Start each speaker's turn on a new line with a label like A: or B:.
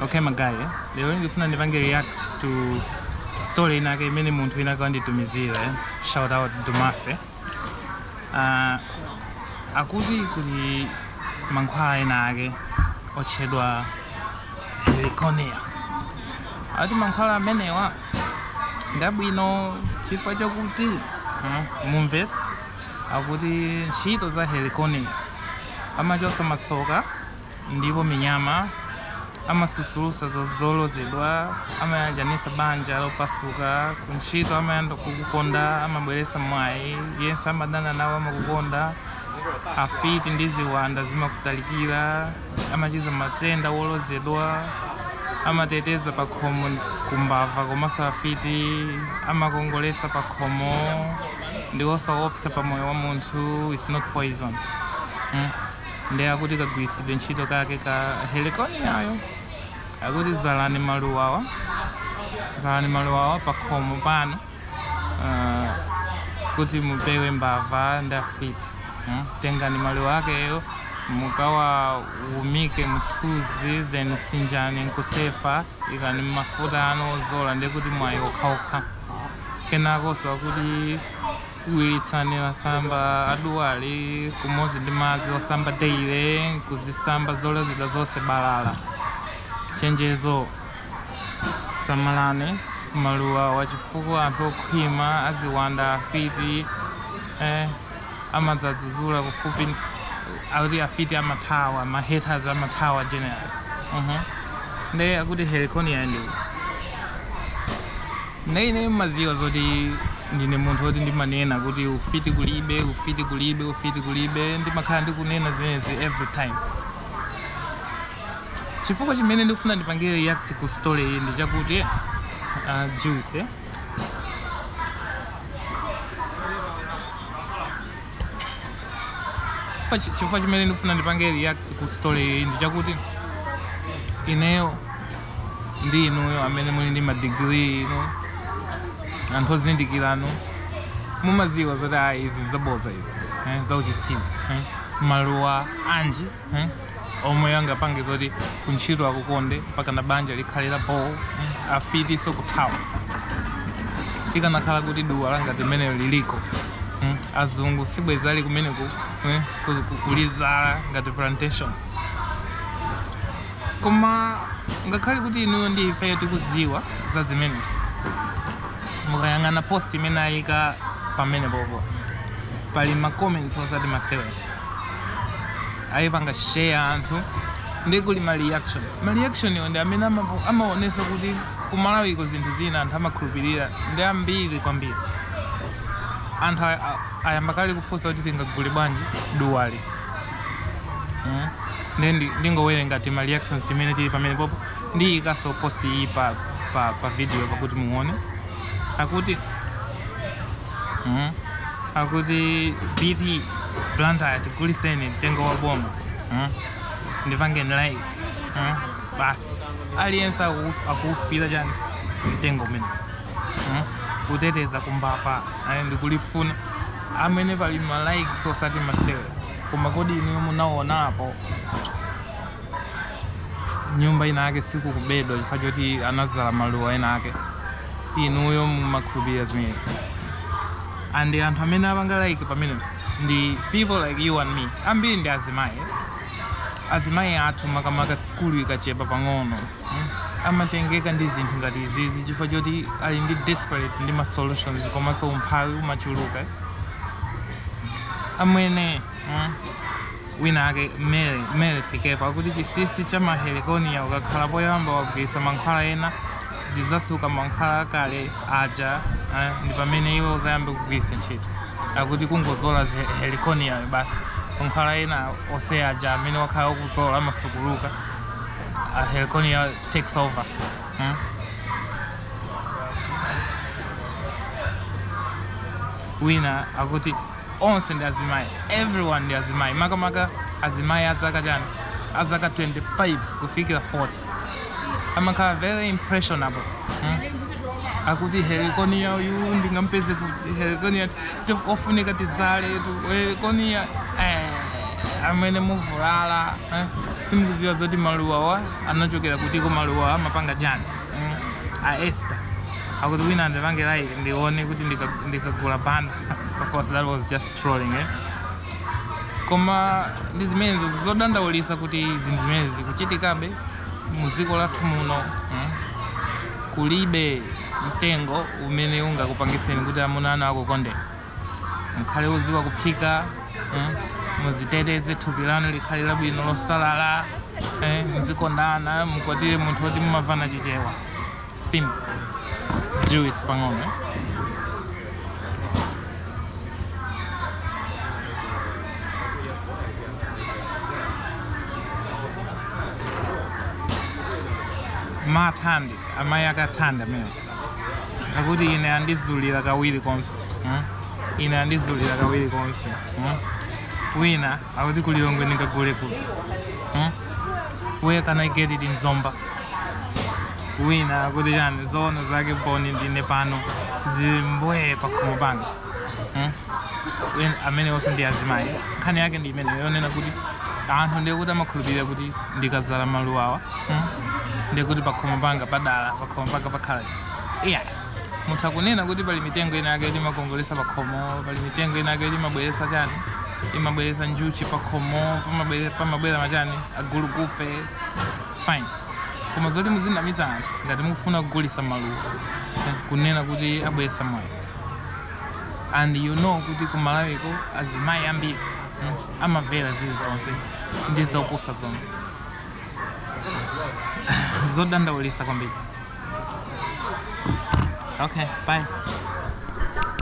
A: Okay magaye, leo ndifuna ndipange react to story inake imene munthu inaka nditumizira. Shout out Dumase. Akuti kuli mankhwala inake otchedwa Heliconia. Ati mankhwala amenewa ndabwino chifukwa chokuti mumve akuti ntchito za Heliconia amachotsa matsoka ndipo minyama amasusulusa zolozedwa, amayanjanisa banja lopasuka kuntchito, amayamba kukukonda, amabweresa mwayi yense amadana nawo amakukonda, afiti ndi ziwanda zimakutalikira, amachiza matenda wolozedwa, amateteza pakhomo kumbava komanso afiti, amakongolesa pakhomo ndi osaopsa pa moyo wa munthu. It's not poison. Ndi akuti kagwiritsidwe ntchito kake ka Heliconia ayo akuti zalani maluwawa pakhomo pano kuti mupewe mbava ndi afiti. Tengani maluwa akeyo mukawawumike muthuzi, then sinjani nkusefa, ikani mafuta ano odzola ndi kuti mwayi okhaokha. Kenakonso akuti kuwiritsani wasamba aduwali kumodzi ndi madzi osamba daily, kuzisamba zolozedwa zonse balala. Chenjezo samalani maluwa wachifukwa anthu okhwima, aziwanda, afiti amadzadzuzula kufupi, akuti afiti amathawa, ma-haters amathawa general. Ndi akuti Heliconia ndi ine maziwa zoti ndine munthu oti ndimanena kuti ufiti kulibe, ndimakhala ndikunena zimenezi every time. Chifukwa chimene ndikufuna ndipangire react ku story iyi ndi chakuti juice chifukwa chimene ndikufuna ndipangire react ku story iyi ndi chakuti ineyo ndi inuyo amene muli ndi madegree anthu ozindikirano mumaziwa zoti izi zaboza izi zauchitsina. Maluwa anji omwe angapange zoti kuntchito akukonde mpaka na banja likhalira bo, afiti sokuthawa. Ikanakhala kuti duwa langati limeneyo liliko, azungu sibweza ali kumeneku kulizala ngati plantation. Koma ngakhale kuti inuyo ndi ife tikuziwa za zimenezi, mukayang'ana post imene ayika pamene popo pali ma comments osati masewe, ayipanga share anthu ndi kuli ma reaction yo ndi amene amaonesa kuti kumalawiko zinthu zina anthu amakhulupirira ndi ambiri kwambiri. Anthu ayamba kale kufunsa kuti tingagule bwanji duwali. Ndingowerenga ti ma reactions timene tili pamene popo ndi ikaso post iyi pa video pakuti muone. Akuti BT Blantyre tiguliseni mtengo wa boma, ndipangeni like, basi aliyense akuufira chani mtengo umene, kuteteza kumbava ndikulifuna amene pali ma likes osati masewe. Koma kodi inuyo munaonapo nyumba inake siku kubedwa chifukwa choti anadzala maluwa inake, inuyo mumakhulupirira zimenezi. And anthu amene apanga like pamene ndi people like you and me. Ambiri ndi azimayi athu makamaka skulu ikachepa pang'ono, amatengeka ndi zinthu ngati izizi chifukwa choti ali ndi desperate ndi ma solutions komanso umphawi umachuluka. Amwene wina ake mele fikepa kuti chisisi cha ma Heliconia ukakhala poyamba wagwisa mankhwala ena zizasuka mankhwala akale aja, ndi pamene iwo uzayambe kugwisa ntchito. Akuti kungozola Heliconia basi mankhwala ena ose aja amene wakhala ukuzola amasukuluka, Heliconia takes over. Wina akuti onse ndi azimayi, everyone ndi azimayi, makamaka azimayi adzaka chani, azaka 25 kufikira 40 amakhala very impressionable. Akuti Heliconia uyu ndingampeze kuti Heliconia ofunika tidzale tu Heliconia amene muvulala simukudziwa zoti maluwawa anachokera kutiko maluwa mapanga chani a Esther akuti wina andipange like ndione kuti ndikagula banda. Of course that was just trolling koma ndi zimenezo zodandaulisa kuti zinthu zimene zikuchitikabe mu dziko lathu muno. Kulibe mtengo umene ungakupangiseni kuti amuna anu akukondeni. Mukhale oziwa kuphika, muziteteze thupi lanu likhale labwino losalala, muzikondana, mukwatire munthu oti mumavana chichewa. Simple. Juice pang'ono. Mathandi amayi akathanda mene akuti ine andidzulira kawiri konse. Ine andidzulira kawiri konse. Wina akuti kuliyongwe ndingagule kuti. Where can I get it in Zomba? Wina akuti chani zoona zake boni ndine pano zimbwe pakhomo panga. Amene onse ndi azimayi nkhani yake ndi imene yonena kuti anthu ndiye kuti amakhulupirira kuti ndikadzala maluwawa ndiye kuti pakhomo panga padala, pakhomo panga pakhala. Mutha kunena kuti pali mitengo ina yake imakongolesa pakhomo, pali mitengo ina yake imabweretsa chani, imabweretsa njuchi pakhomo, pamabwera machani agulu kufe. Fine. Koma zoti muzinamiza anthu ngati mukufuna kugulisa maluwa kunena kuti abweretsa moyo. And you know kuti kumalawiko azimayi ambiri amamvera zilizonse ndi zopusa zomwe. Zodandaulisa kwambiri. Okay, bye.